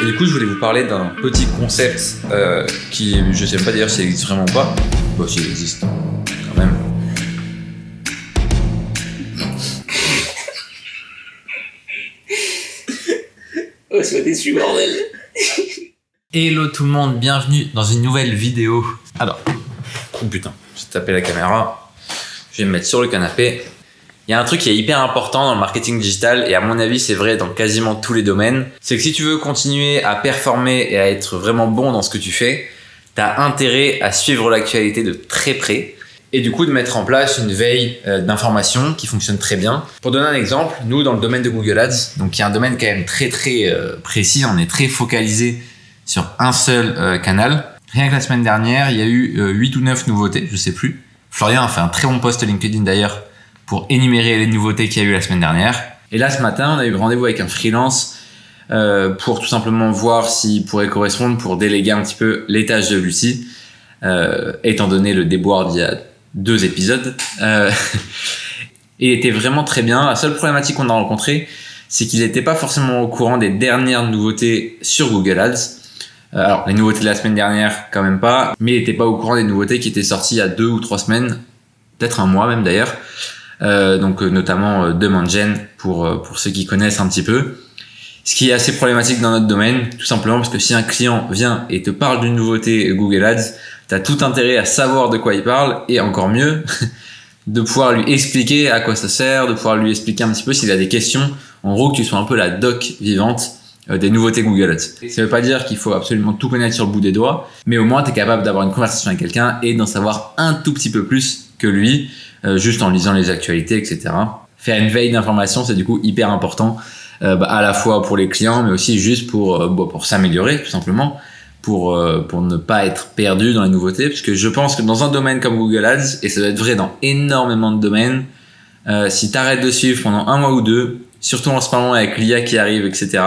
Du coup, je voulais vous parler d'un petit concept qui, je sais pas d'ailleurs s'il existe vraiment ou pas. Bon, s'il existe, quand même. Oh, sois déçu, bordel. Hello tout le monde, bienvenue dans une nouvelle vidéo. Alors, oh putain, j'ai tapé la caméra. Je vais me mettre sur le canapé. Il y a un truc qui est hyper important dans le marketing digital et à mon avis c'est vrai dans quasiment tous les domaines. C'est que si tu veux continuer à performer et à être vraiment bon dans ce que tu fais, t'as intérêt à suivre l'actualité de très près et du coup de mettre en place une veille d'information qui fonctionne très bien. Pour donner un exemple, nous dans le domaine de Google Ads, donc il y a un domaine quand même très précis, on est très focalisé sur un seul canal. Rien que la semaine dernière, il y a eu 8 ou 9 nouveautés, je sais plus. Florian a fait un très bon post LinkedIn d'ailleurs pour énumérer les nouveautés qu'il y a eu la semaine dernière. Et là, ce matin, on a eu rendez-vous avec un freelance pour tout simplement voir s'il pourrait correspondre pour déléguer un petit peu les tâches de Lucie, étant donné le déboire d'il y a 2 épisodes. Il était vraiment très bien. La seule problématique qu'on a rencontrée, c'est qu'il n'était pas forcément au courant des dernières nouveautés sur Google Ads. Alors, les nouveautés de la semaine dernière, quand même pas, mais il n'était pas au courant des nouveautés qui étaient sorties il y a 2 ou 3 semaines, peut-être un mois même d'ailleurs. Donc notamment Demand Gen pour ceux qui connaissent un petit peu. Ce qui est assez problématique dans notre domaine, tout simplement parce que si un client vient et te parle d'une nouveauté Google Ads, t'as tout intérêt à savoir de quoi il parle et encore mieux, de pouvoir lui expliquer à quoi ça sert, de pouvoir lui expliquer un petit peu s'il a des questions. En gros, que tu sois un peu la doc vivante des nouveautés Google Ads. Ça veut pas dire qu'il faut absolument tout connaître sur le bout des doigts, mais au moins t'es capable d'avoir une conversation avec quelqu'un et d'en savoir un tout petit peu plus que lui, juste en lisant les actualités, etc. Faire une veille d'information, c'est du coup hyper important, à la fois pour les clients, mais aussi juste pour s'améliorer, tout simplement, pour ne pas être perdu dans les nouveautés, parce que je pense que dans un domaine comme Google Ads, et ça doit être vrai dans énormément de domaines, si t'arrêtes de suivre pendant 1 mois ou 2, surtout en ce moment avec l'IA qui arrive, etc.,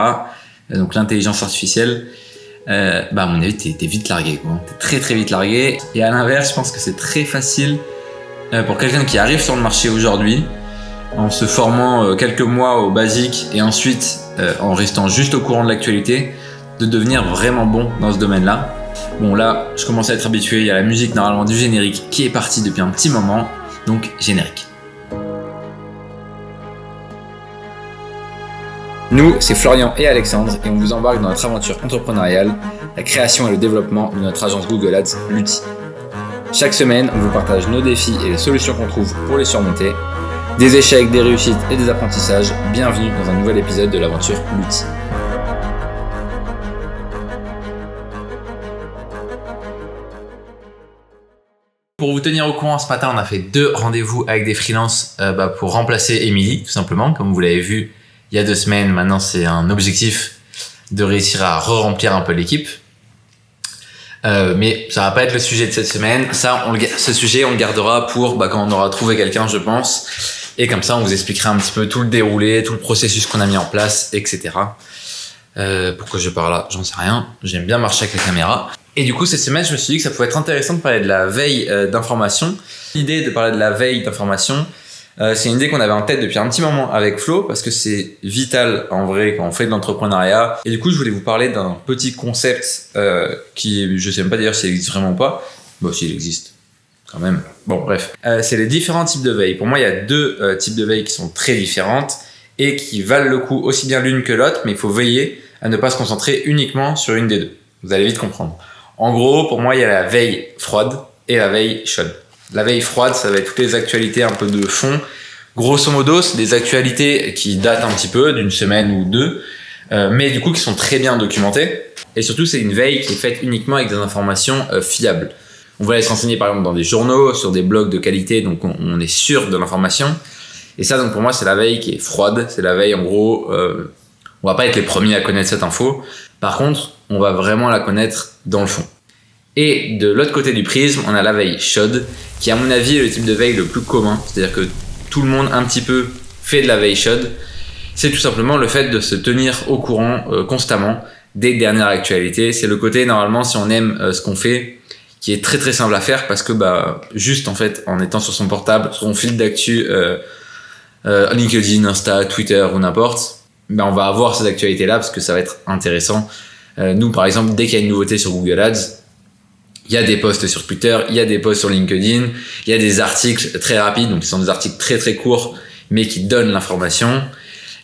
donc l'intelligence artificielle, à mon avis, t'es vite largué, quoi. T'es très très vite largué. Et à l'inverse, je pense que c'est très facile pour quelqu'un qui arrive sur le marché aujourd'hui, en se formant quelques mois au basique et ensuite en restant juste au courant de l'actualité, de devenir vraiment bon dans ce domaine-là. Bon là, je commence à être habitué, il y a la musique normalement du générique qui est partie depuis un petit moment, donc générique. Nous, c'est Florian et Alexandre et on vous embarque dans notre aventure entrepreneuriale, la création et le développement de notre agence Google Ads, Lutti. Chaque semaine, on vous partage nos défis et les solutions qu'on trouve pour les surmonter. Des échecs, des réussites et des apprentissages. Bienvenue dans un nouvel épisode de l'aventure Lutti. Pour vous tenir au courant, ce matin, on a fait 2 rendez-vous avec des freelances pour remplacer Émilie, tout simplement. Comme vous l'avez vu il y a 2 semaines, maintenant c'est un objectif de réussir à re-remplir un peu l'équipe. Mais ça va pas être le sujet de cette semaine. Ce sujet, on le gardera pour quand on aura trouvé quelqu'un, je pense. Et comme ça, on vous expliquera un petit peu tout le déroulé, tout le processus qu'on a mis en place, etc. Pourquoi je parle là, j'en sais rien. J'aime bien marcher avec la caméra. Et du coup, cette semaine, je me suis dit que ça pouvait être intéressant de parler de la veille d'information. L'idée de parler de la veille d'information, c'est une idée qu'on avait en tête depuis un petit moment avec Flo, parce que c'est vital en vrai quand on fait de l'entrepreneuriat. Et du coup, je voulais vous parler d'un petit concept qui, je sais même pas d'ailleurs s'il existe vraiment ou pas. Bon, s'il existe, quand même. Bon, bref. C'est les différents types de veille. Pour moi, il y a 2 types de veille qui sont très différentes et qui valent le coup aussi bien l'une que l'autre, mais il faut veiller à ne pas se concentrer uniquement sur une des 2. Vous allez vite comprendre. En gros, pour moi, il y a la veille froide et la veille chaude. La veille froide, ça va être toutes les actualités un peu de fond. Grosso modo, c'est des actualités qui datent un petit peu, d'une semaine ou 2, mais du coup qui sont très bien documentées. Et surtout, c'est une veille qui est faite uniquement avec des informations fiables. On va aller se renseigner par exemple dans des journaux, sur des blogs de qualité, donc on est sûr de l'information. Et ça, donc pour moi, c'est la veille qui est froide. C'est la veille, en gros, on va pas être les premiers à connaître cette info. Par contre, on va vraiment la connaître dans le fond. Et de l'autre côté du prisme, on a la veille chaude, qui à mon avis est le type de veille le plus commun. C'est-à-dire que tout le monde un petit peu fait de la veille chaude. C'est tout simplement le fait de se tenir au courant constamment des dernières actualités. C'est le côté, normalement, si on aime ce qu'on fait, qui est très très simple à faire parce que juste en fait, en étant sur son portable, sur son fil d'actu, LinkedIn, Insta, Twitter ou n'importe, on va avoir ces actualités-là parce que ça va être intéressant Nous, par exemple, dès qu'il y a une nouveauté sur Google Ads, il y a des posts sur Twitter, il y a des posts sur LinkedIn, il y a des articles très rapides, donc ce sont des articles très très courts, mais qui donnent l'information.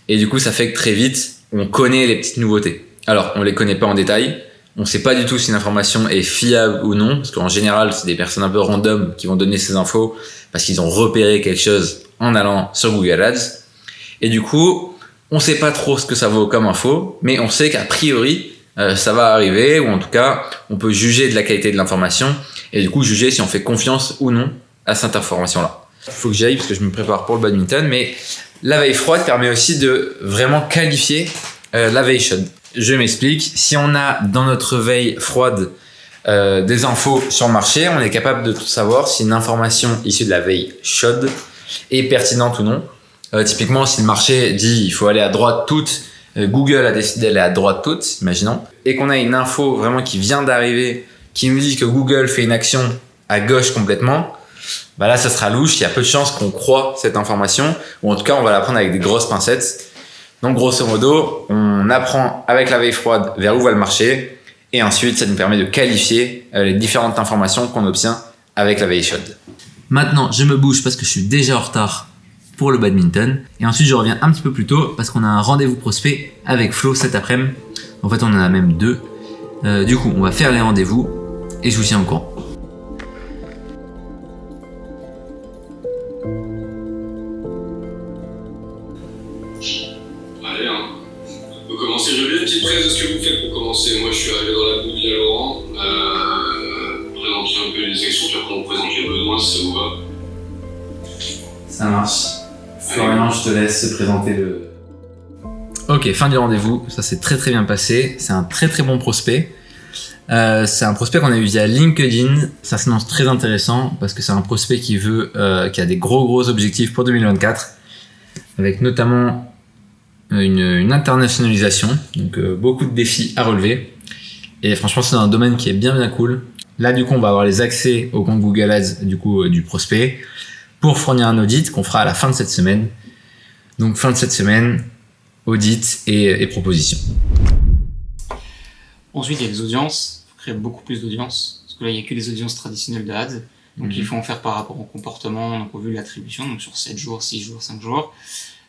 Et du coup, ça fait que très vite, on connaît les petites nouveautés. Alors, on les connaît pas en détail, on sait pas du tout si une information est fiable ou non, parce qu'en général, c'est des personnes un peu random qui vont donner ces infos parce qu'ils ont repéré quelque chose en allant sur Google Ads. Et du coup, on sait pas trop ce que ça vaut comme info, mais on sait qu'a priori, ça va arriver, ou en tout cas, on peut juger de la qualité de l'information, et du coup, juger si on fait confiance ou non à cette information-là. Il faut que j'y aille parce que je me prépare pour le badminton, mais la veille froide permet aussi de vraiment qualifier la veille chaude. Je m'explique. Si on a dans notre veille froide des infos sur le marché, on est capable de tout savoir si une information issue de la veille chaude est pertinente ou non. Typiquement, si le marché dit il faut aller à droite toute, Google a décidé d'aller à droite toute, imaginons, et qu'on a une info vraiment qui vient d'arriver, qui nous dit que Google fait une action à gauche complètement, bah là, ça sera louche. Il y a peu de chances qu'on croie cette information, ou en tout cas, on va la prendre avec des grosses pincettes. Donc, grosso modo, on apprend avec la veille froide vers où va le marché, et ensuite, ça nous permet de qualifier les différentes informations qu'on obtient avec la veille chaude. Maintenant, je me bouge parce que je suis déjà en retard pour le badminton. Et ensuite, je reviens un petit peu plus tôt parce qu'on a un rendez-vous prospect avec Flo cet après-midi. En fait, on en a même 2. Du coup, on va faire les rendez-vous et je vous tiens au courant. Allez, hein. On peut commencer. Je veux bien une petite presse de ce que vous faites pour commencer. Moi, je suis arrivé dans la boucle de Laurent. Présenter un peu les sections, puis après on présente les besoins si ça vous va. Ça marche. Florian, je te laisse présenter le... Ok, fin du rendez-vous. Ça s'est très très bien passé. C'est un très très bon prospect. C'est un prospect qu'on a eu via LinkedIn. Ça s'annonce très intéressant parce que c'est un prospect qui a des gros objectifs pour 2024, avec notamment une internationalisation, donc beaucoup de défis à relever. Et franchement, c'est un domaine qui est bien cool. Là, du coup, on va avoir les accès au compte Google Ads du prospect pour fournir un audit qu'on fera à la fin de cette semaine. Donc, fin de cette semaine, audit et proposition. Ensuite, il y a les audiences. Il faut créer beaucoup plus d'audiences. Parce que là, il n'y a que les audiences traditionnelles de ads. Donc, il faut en faire par rapport au comportement. Donc, on a vu l'attribution, donc sur 7 jours, 6 jours, 5 jours.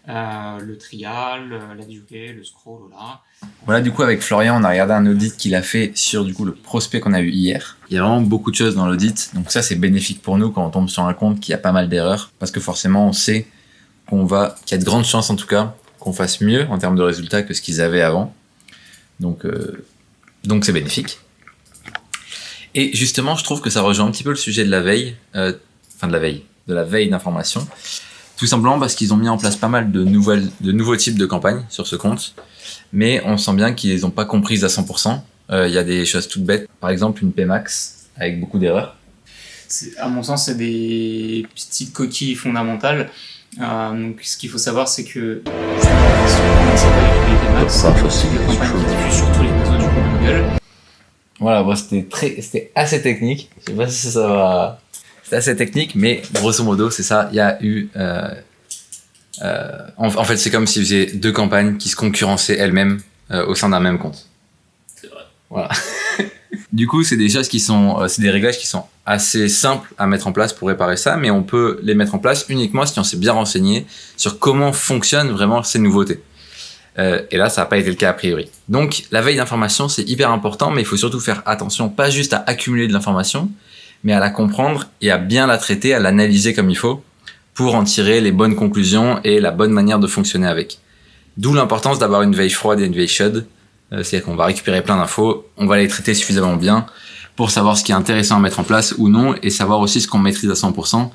Le trial, la durée, le scroll, voilà. Voilà, du coup, avec Florian, on a regardé un audit qu'il a fait sur du coup le prospect qu'on a eu hier. Il y a vraiment beaucoup de choses dans l'audit, donc ça c'est bénéfique pour nous quand on tombe sur un compte qui a pas mal d'erreurs, parce que forcément on sait qu'il y a de grandes chances en tout cas qu'on fasse mieux en termes de résultats que ce qu'ils avaient avant. Donc c'est bénéfique. Et justement, je trouve que ça rejoint un petit peu le sujet de la veille, de la veille d'information. Tout simplement parce qu'ils ont mis en place pas mal de nouveaux types de campagnes sur ce compte, mais on sent bien qu'ils les ont pas comprises à 100%. Il y a des choses toutes bêtes, par exemple une Pmax avec beaucoup d'erreurs. À mon sens, c'est des petites coquilles fondamentales. Donc, ce qu'il faut savoir, c'est que les Pmax, c'est des campagnes qui diffusent sur tous les réseaux du groupe Google. Voilà, bon, c'était assez technique. Je sais pas si ça va... C'est assez technique, mais grosso modo, c'est ça. Il y a eu... en fait, c'est comme s'ils faisaient 2 campagnes qui se concurrençaient elles-mêmes au sein d'un même compte. C'est vrai. Voilà. Du coup, c'est des choses c'est des réglages qui sont assez simples à mettre en place pour réparer ça, mais on peut les mettre en place uniquement si on s'est bien renseigné sur comment fonctionnent vraiment ces nouveautés. Et là, ça n'a pas été le cas a priori. Donc, la veille d'information, c'est hyper important, mais il faut surtout faire attention, pas juste à accumuler de l'information, mais à la comprendre et à bien la traiter, à l'analyser comme il faut, pour en tirer les bonnes conclusions et la bonne manière de fonctionner avec. D'où l'importance d'avoir une veille froide et une veille chaude. C'est-à-dire qu'on va récupérer plein d'infos, on va les traiter suffisamment bien pour savoir ce qui est intéressant à mettre en place ou non, et savoir aussi ce qu'on maîtrise à 100%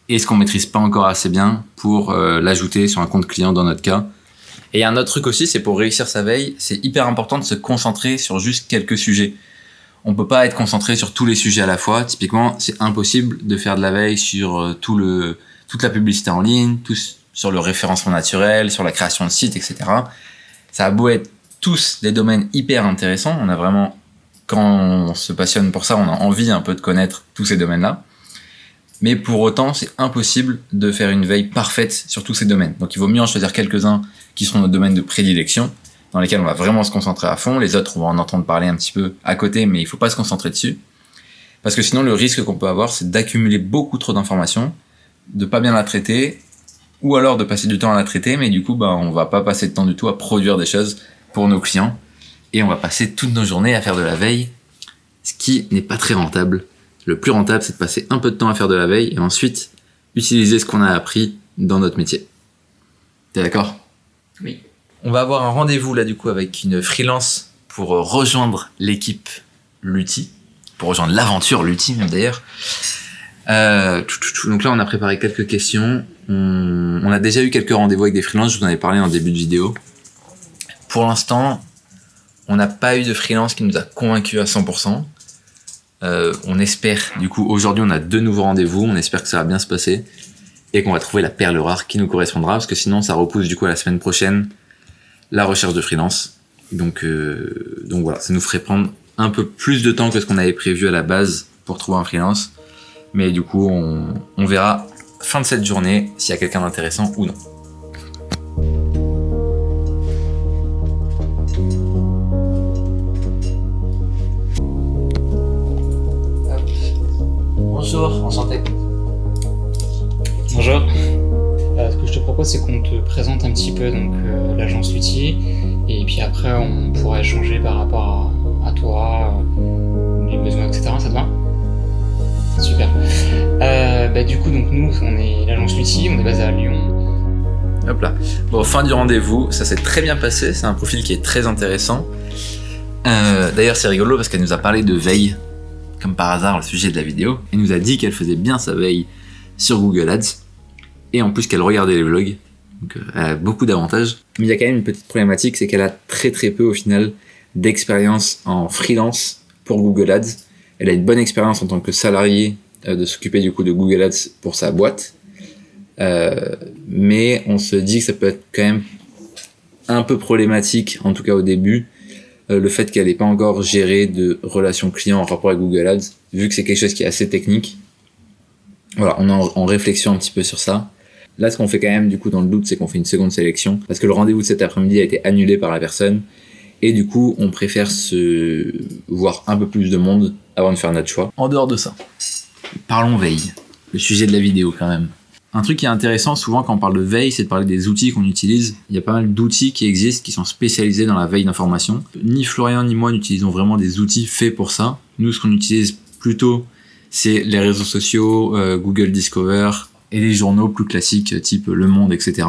et ce qu'on maîtrise pas encore assez bien pour l'ajouter sur un compte client dans notre cas. Et il y a un autre truc aussi, c'est pour réussir sa veille, c'est hyper important de se concentrer sur juste quelques sujets. On peut pas être concentré sur tous les sujets à la fois. Typiquement, c'est impossible de faire de la veille sur toute la publicité en ligne, sur le référencement naturel, sur la création de sites, etc. Ça a beau être tous des domaines hyper intéressants. On a vraiment, quand on se passionne pour ça, on a envie un peu de connaître tous ces domaines-là. Mais pour autant, c'est impossible de faire une veille parfaite sur tous ces domaines. Donc il vaut mieux en choisir quelques-uns qui sont nos domaines de prédilection dans lesquels on va vraiment se concentrer à fond. Les autres, on va en entendre parler un petit peu à côté, mais il faut pas se concentrer dessus. Parce que sinon, le risque qu'on peut avoir, c'est d'accumuler beaucoup trop d'informations, de pas bien la traiter, ou alors de passer du temps à la traiter, mais du coup, on va pas passer de temps du tout à produire des choses pour nos clients, et on va passer toutes nos journées à faire de la veille, ce qui n'est pas très rentable. Le plus rentable, c'est de passer un peu de temps à faire de la veille, et ensuite, utiliser ce qu'on a appris dans notre métier. T'es d'accord ? Oui. On va avoir un rendez-vous là du coup avec une freelance pour rejoindre l'équipe Lutti, pour rejoindre l'aventure Lutti même d'ailleurs. Donc là on a préparé quelques questions. On a déjà eu quelques rendez-vous avec des freelances, je vous en avais parlé en début de vidéo. Pour l'instant, on n'a pas eu de freelance qui nous a convaincus à 100%. On espère, du coup aujourd'hui on a 2 nouveaux rendez-vous, on espère que ça va bien se passer et qu'on va trouver la perle rare qui nous correspondra, parce que sinon ça repousse du coup à la semaine prochaine la recherche de freelance. Donc voilà, ça nous ferait prendre un peu plus de temps que ce qu'on avait prévu à la base pour trouver un freelance. Mais du coup, on verra fin de cette journée s'il y a quelqu'un d'intéressant ou non. Bonjour, enchanté. Bonjour. Ce que je te propose, c'est qu'on te présente un petit peu donc l'agence Lutti, et puis après on pourra échanger par rapport à toi, les besoins, etc. Ça te va ? Super. Du coup, donc nous, on est l'agence Lutti, on est basé à Lyon. Hop là. Bon, fin du rendez-vous, ça s'est très bien passé, c'est un profil qui est très intéressant. D'ailleurs, c'est rigolo parce qu'elle nous a parlé de veille, comme par hasard, le sujet de la vidéo. Elle nous a dit qu'elle faisait bien sa veille sur Google Ads. Et en plus qu'elle regardait les vlogs, donc elle a beaucoup d'avantages. Mais il y a quand même une petite problématique, c'est qu'elle a très très peu au final d'expérience en freelance pour Google Ads. Elle a une bonne expérience en tant que salariée de s'occuper du coup de Google Ads pour sa boîte. Mais on se dit que ça peut être quand même un peu problématique, en tout cas au début, le fait qu'elle n'ait pas encore géré de relations clients en rapport avec Google Ads, vu que c'est quelque chose qui est assez technique. Voilà, on est en réflexion un petit peu sur ça. Là, ce qu'on fait quand même, du coup, dans le doute, c'est qu'on fait une seconde sélection, parce que le rendez-vous de cet après-midi a été annulé par la personne, et du coup, on préfère se voir un peu plus de monde avant de faire notre choix. En dehors de ça, parlons veille, le sujet de la vidéo quand même. Un truc qui est intéressant, souvent quand on parle de veille, c'est de parler des outils qu'on utilise. Il y a pas mal d'outils qui existent, qui sont spécialisés dans la veille d'information. Ni Florian ni moi n'utilisons vraiment des outils faits pour ça. Nous, ce qu'on utilise plutôt, c'est les réseaux sociaux, Google Discover, et les journaux plus classiques type Le Monde, etc.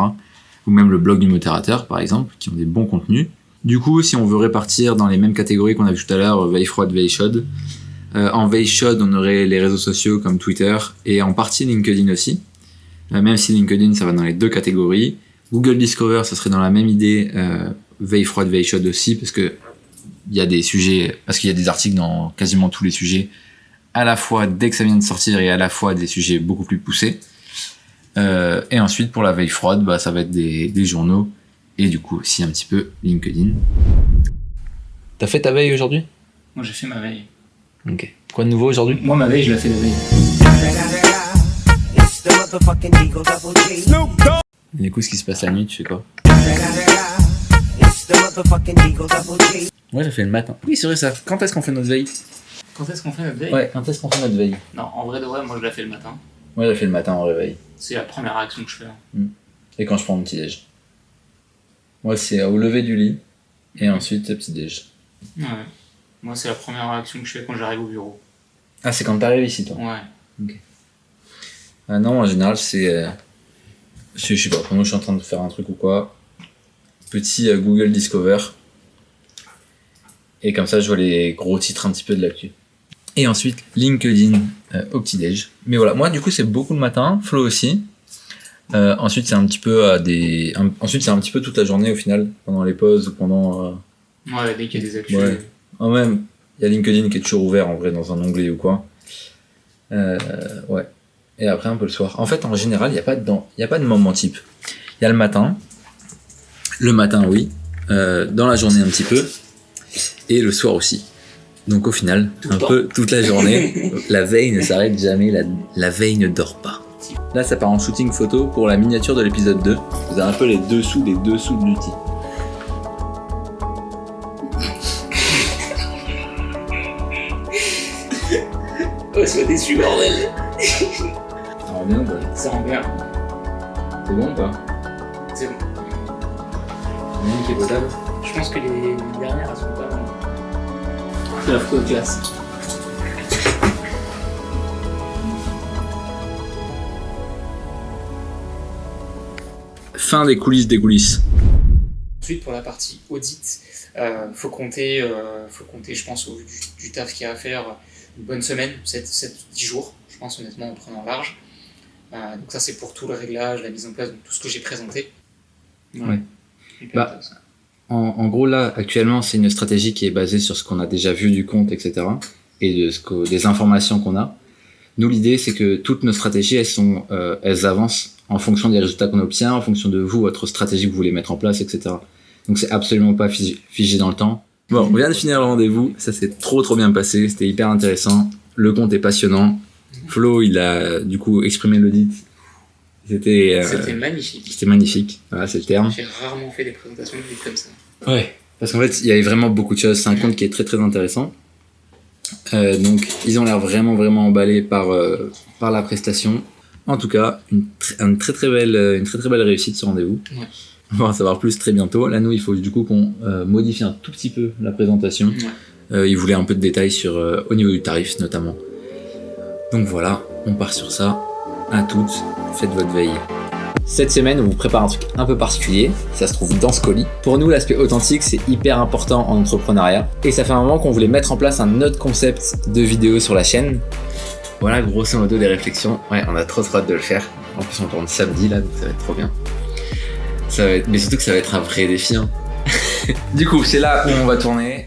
Ou même le blog du modérateur, par exemple, qui ont des bons contenus. Du coup, si on veut répartir dans les mêmes catégories qu'on a vu tout à l'heure, veille froide, veille chaude, en veille chaude, on aurait les réseaux sociaux comme Twitter, et en partie LinkedIn aussi. Même si LinkedIn, ça va dans les 2 catégories. Google Discover, ça serait dans la même idée, veille froide, veille chaude aussi, parce qu'il y a des articles dans quasiment tous les sujets, à la fois dès que ça vient de sortir et à la fois des sujets beaucoup plus poussés. Et ensuite pour la veille froide, ça va être des journaux et du coup aussi un petit peu LinkedIn. T'as fait ta veille aujourd'hui ? Moi j'ai fait ma veille. Ok. Quoi de nouveau aujourd'hui ? Moi ma veille je la fais la veille. Et du coup ce qui se passe la nuit, tu fais quoi ? Moi j'ai fait le matin. Oui c'est vrai ça. Quand est-ce qu'on fait notre veille ? Quand est-ce qu'on fait notre veille ? Ouais, quand est-ce qu'on fait notre veille ? Non, en vrai de vrai, moi je la fais le matin. Moi j'ai fait le matin en réveil. C'est la première action que je fais. Et quand je prends mon petit déj. Moi c'est au lever du lit et ensuite le petit déj. Ouais. Moi c'est la première action que je fais quand j'arrive au bureau. Ah c'est quand t'arrives ici toi ? Ouais. Ok. Non en général c'est... je sais pas, quand moi je suis en train de faire un truc ou quoi, petit Google Discover. Et comme ça je vois les gros titres un petit peu de l'actu. Et ensuite LinkedIn au petit déj. Mais voilà, moi du coup c'est beaucoup le matin, Flo aussi. Ensuite c'est un petit peu ensuite c'est un petit peu toute la journée au final, pendant les pauses ou pendant. Ouais, dès qu'il y a des actus. Ouais. En même, il y a LinkedIn qui est toujours ouvert en vrai dans un onglet ou quoi. Ouais. Et après un peu le soir. En fait en général il y a pas de moment type. Il y a le matin oui, dans la journée un petit peu et le soir aussi. Donc au final, peu toute la journée, la veille ne s'arrête jamais, la veille ne dort pas. Là ça part en shooting photo pour la miniature de l'épisode 2. Vous avez un peu les dessous des dessous de Lutti. Oh, sois déçu, bordel. Ça rend bien ou pas? Ça rend bien. C'est bon ou pas? C'est bon. Il y en a une qui est potable. Je pense que les dernières, elles sont pas mal. C'est la photo de classe. Fin des coulisses des coulisses. Ensuite, pour la partie audit, faut compter, je pense, au vu du taf qu'il y a à faire, une bonne semaine, 7-10 jours, je pense, honnêtement, en prenant large. Donc ça, c'est pour tout le réglage, la mise en place, donc tout ce que j'ai présenté. Ouais. Hyper Bah, intéressant. En gros, là, actuellement, c'est une stratégie qui est basée sur ce qu'on a déjà vu du compte, etc. Et des informations qu'on a. Nous, l'idée, c'est que toutes nos stratégies, elles avancent en fonction des résultats qu'on obtient, en fonction de vous, votre stratégie que vous voulez mettre en place, etc. Donc, c'est absolument pas figé dans le temps. Bon, on vient de finir le rendez-vous. Ça s'est trop bien passé. C'était hyper intéressant. Le compte est passionnant. Flo, il a, du coup, exprimé l'audit. C'était magnifique. C'était magnifique. Voilà, c'est le terme. J'ai rarement fait des présentations de comme ça. Ouais. Parce qu'en fait, il y avait vraiment beaucoup de choses. C'est un compte qui est très intéressant. Donc, ils ont l'air vraiment emballés par la prestation. En tout cas, une très belle réussite ce rendez-vous. Ouais. On va en savoir plus très bientôt. Là, nous, il faut du coup qu'on modifie un tout petit peu la présentation. Ouais. Ils voulaient un peu de détails au niveau du tarif notamment. Donc voilà, on part sur ça. À toutes, faites votre veille. Cette semaine, on vous prépare un truc un peu particulier, ça se trouve dans ce colis. Pour nous, l'aspect authentique, c'est hyper important en entrepreneuriat. Et ça fait un moment qu'on voulait mettre en place un autre concept de vidéo sur la chaîne. Voilà, grosso modo, les réflexions. Ouais, on a trop hâte de le faire. En plus, on tourne samedi, là, donc ça va être trop bien. Mais surtout que ça va être un vrai défi. Hein. Du coup, c'est là où on va tourner.